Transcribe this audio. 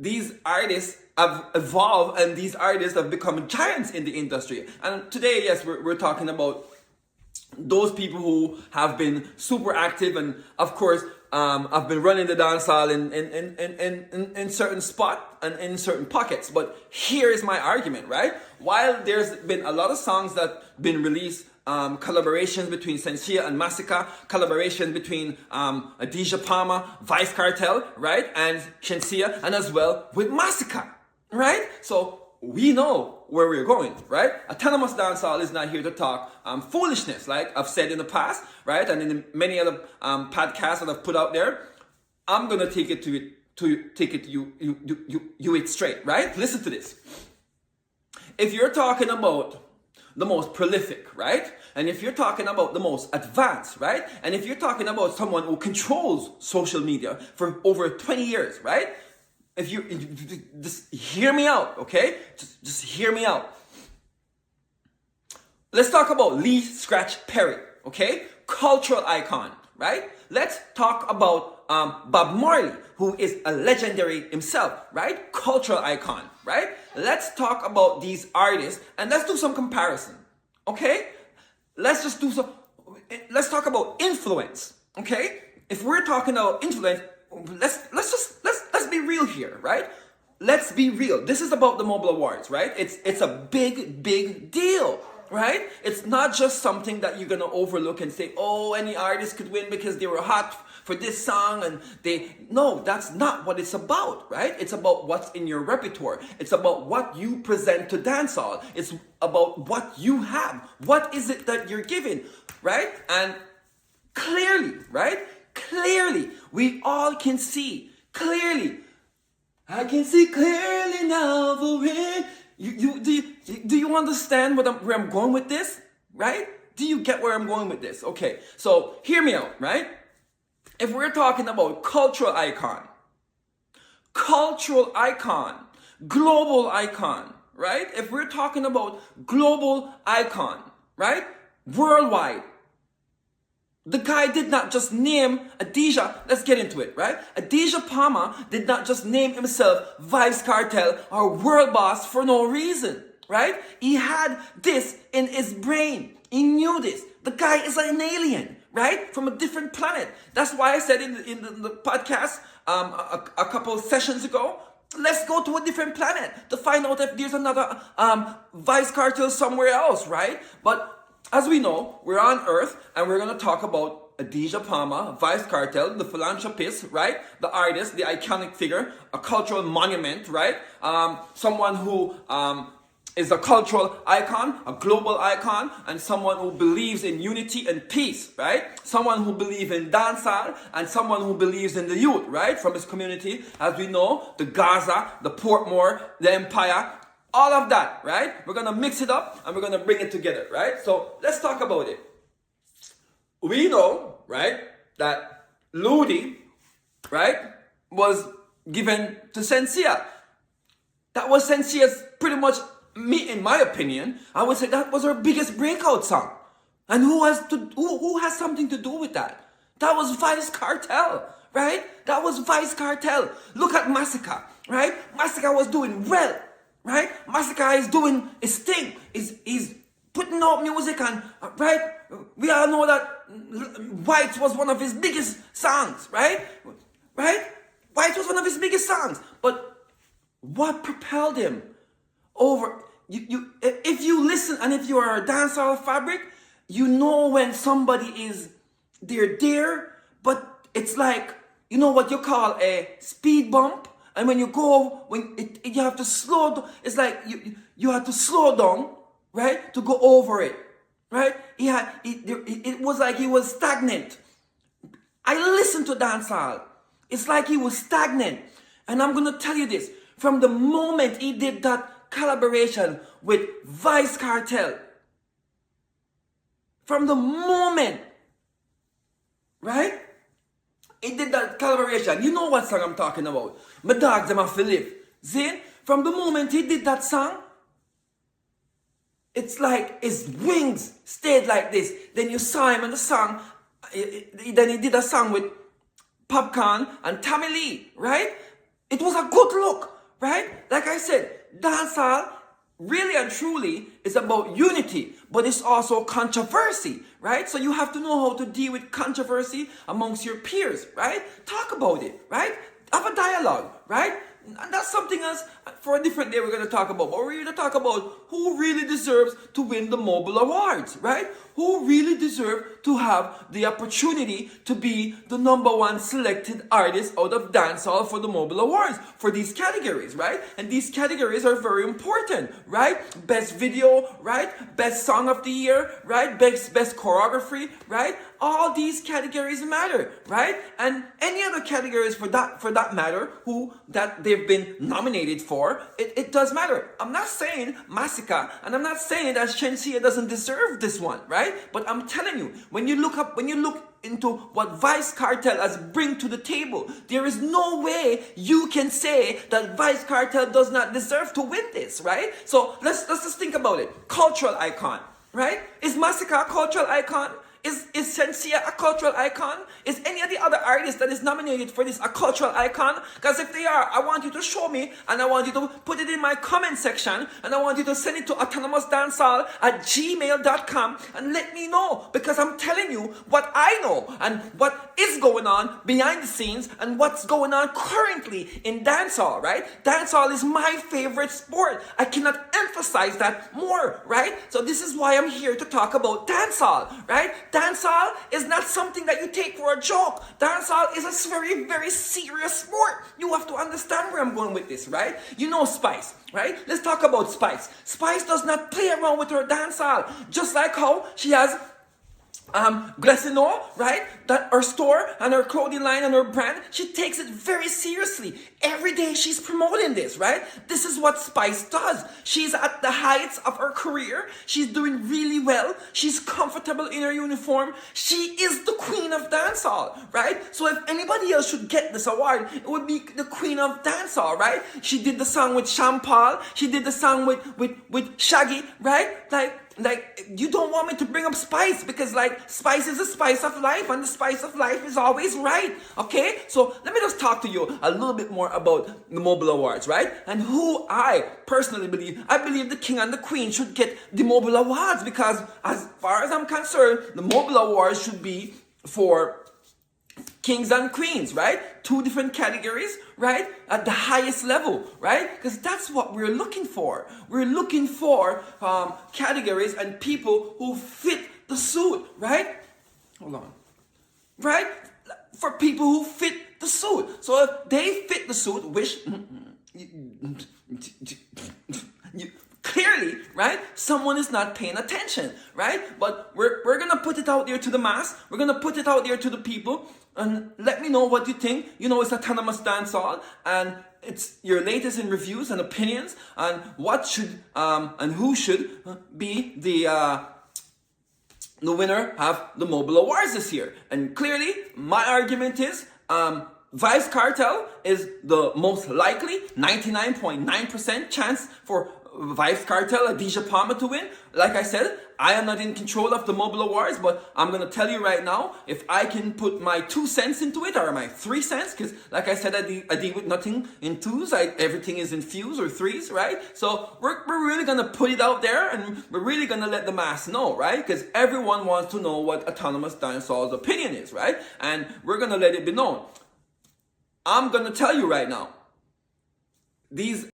these artists have evolved and these artists have become giants in the industry. And today, yes, we're talking about those people who have been super active and, of course, I've been running the dancehall in certain spot and in certain pockets. But here is my argument, right? While there's been a lot of songs that been released, collaborations between SHENSEEA and MASICKA, collaboration between Adidja Palmer, Vice Cartel, right, and SHENSEEA, and as well with MASICKA, right? So we know where we're going, right? Autonomous Dancehall is not here to talk foolishness, like I've said in the past, right? And in many other podcasts that I've put out there. I'm gonna take it it straight, right? Listen to this. If you're talking about the most prolific, right? And if you're talking about the most advanced, right? And if you're talking about someone who controls social media for over 20 years, right? If you just hear me out, okay? Just hear me out. Let's talk about Lee Scratch Perry, okay? Cultural icon, right? Let's talk about Bob Marley, who is a legendary himself, right? Cultural icon, right? Let's talk about these artists and let's do some comparison, okay? Let's talk about influence, okay? If we're talking about influence, let's be real here, right? Let's be real. This is about the Mobile Awards, right? It's a big deal, right? It's not just something that you're gonna overlook and say, oh, any artist could win because they were hot for this song and no, that's not what it's about, right? It's about what's in your repertoire. It's about what you present to dancehall. It's about what you have. What is it that you're giving, right? And clearly, right? Clearly, we all can see clearly. I can see clearly now for it. Do you understand where I'm going with this? Right? Do you get where I'm going with this? Okay, so hear me out, right? If we're talking about cultural icon, global icon, right? If we're talking about global icon, right? Worldwide. The guy did not just name Adidja, let's get into it, right? Adidja Palmer did not just name himself Vice Cartel or World Boss for no reason, right? He had this in his brain. He knew this. The guy is an alien, right? From a different planet. That's why I said in the podcast a couple of sessions ago, let's go to a different planet to find out if there's another Vice Cartel somewhere else, right? But as we know, we're on Earth and we're going to talk about Adidja Palmer, Vice Cartel, the philanthropist, right? The artist, the iconic figure, a cultural monument, right? Someone who is a cultural icon, a global icon, and someone who believes in unity and peace, right? Someone who believes in dancehall and someone who believes in the youth, right? From his community, as we know, the Gaza, the Portmore, the Empire, all of that, right? We're gonna mix it up and we're gonna bring it together, right? So let's talk about it. We know, right, that Ludi, right, was given to SHENSEEA. That was SHENSEEA's pretty much, in my opinion, I would say that was her biggest breakout song. And who has something to do with that? That was Vice Cartel, right? That was Vice Cartel. Look at MASICKA, right? MASICKA was doing well. Right? MASICKA is doing his thing. He's putting out music and, right? We all know that White was one of his biggest songs, right? Right? White was one of his biggest songs. But what propelled him over? If you listen and if you are a dancehall fabric, you know when somebody they're there, but it's like, you know what you call a speed bump? And when you go, you have to slow down. It's like you have to slow down, right, to go over it, right? It was like he was stagnant. I listened to dancehall. It's like he was stagnant. And I'm gonna tell you this: from the moment he did that collaboration with Vice Cartel, from the moment, right? He did that collaboration. You know what song I'm talking about. My dogs, them have to live. See? From the moment he did that song, it's like his wings stayed like this. Then you saw him in the song. Then he did a song with PACAAN and Tommy Lee, right? It was a good look. right? Like I said, dancehall really and truly is about unity, but it's also controversy, right? So you have to know how to deal with controversy amongst your peers, right? Talk about it, right? Have a dialogue, right? And that's something else for a different day we're going to talk about. But we're going to talk about who really deserves to win the Mobile Awards, right? Who really deserve to have the opportunity to be the #1 selected artist out of dancehall for the Mobile Awards for these categories, right? And these categories are very important, right? Best video, right? Best song of the year, right? Best choreography, right? All these categories matter, right? And any other categories for that matter that they've been nominated for, it does matter. I'm not saying MASICKA, and I'm not saying that SHENSEEA doesn't deserve this one, right? But I'm telling you, when you look into what Vice Cartel has bring to the table, there is no way you can say that Vice Cartel does not deserve to win this, right? So let's just think about it. Cultural icon, right? Is MASICKA a cultural icon? Is SHENSEEA a cultural icon? Is any of the other artists that is nominated for this a cultural icon? Because if they are, I want you to show me, and I want you to put it in my comment section, and I want you to send it to autonomousdancehall@gmail.com and let me know, because I'm telling you what I know and what is going on behind the scenes and what's going on currently in dancehall, right? Dancehall is my favorite sport. I cannot emphasize that more, right? So this is why I'm here to talk about dancehall, right? Dancehall is not something that you take for a joke. Dancehall is a very, very serious sport. You have to understand where I'm going with this, right? You know Spice, right? Let's talk about Spice. Spice does not play around with her dancehall. Just like how she has Glessino, right? That her store and her clothing line and her brand, she takes it very seriously. Every day she's promoting this, right? This is what Spice does. She's at the heights of her career. She's doing really well. She's comfortable in her uniform. She is the queen of dancehall, right? So if anybody else should get this award, it would be the queen of dancehall, right? She did the song with Sean Paul. She did the song with Shaggy, right? Like, you don't want me to bring up Spice because, like, Spice is the spice of life, and the spice of life is always right, okay? So let me just talk to you a little bit more about the Mobile Awards, right? And who I personally believe. I believe the king and the queen should get the Mobile Awards, because as far as I'm concerned, the Mobile Awards should be for kings and queens, right? 2 different categories, right? At the highest level, right? Because that's what we're looking for. We're looking for categories and people who fit the suit, right? Hold on. Right? For people who fit the suit. So if they fit the suit, which clearly, right, someone is not paying attention, right? But we're gonna put it out there to the mass. We're gonna put it out there to the people, and let me know what you think. You know, it's Autonomous Dancehall, and it's your latest in reviews and opinions on what should and who should be the winner of the Mobile Awards this year. And clearly, my argument is Vice Cartel is the most likely, 99.9% chance for Vice Cartel, Adidja Palmer to win. Like I said, I am not in control of the Mobile Awards, but I'm going to tell you right now, if I can put my 2 cents into it, or my 3 cents, because like I said, I deal with nothing in 2s, everything is in fews or 3s, right? So we're really going to put it out there, and we're really going to let the mass know, right? Because everyone wants to know what Autonomous Dancehall's opinion is, right? And we're going to let it be known. I'm going to tell you right now, these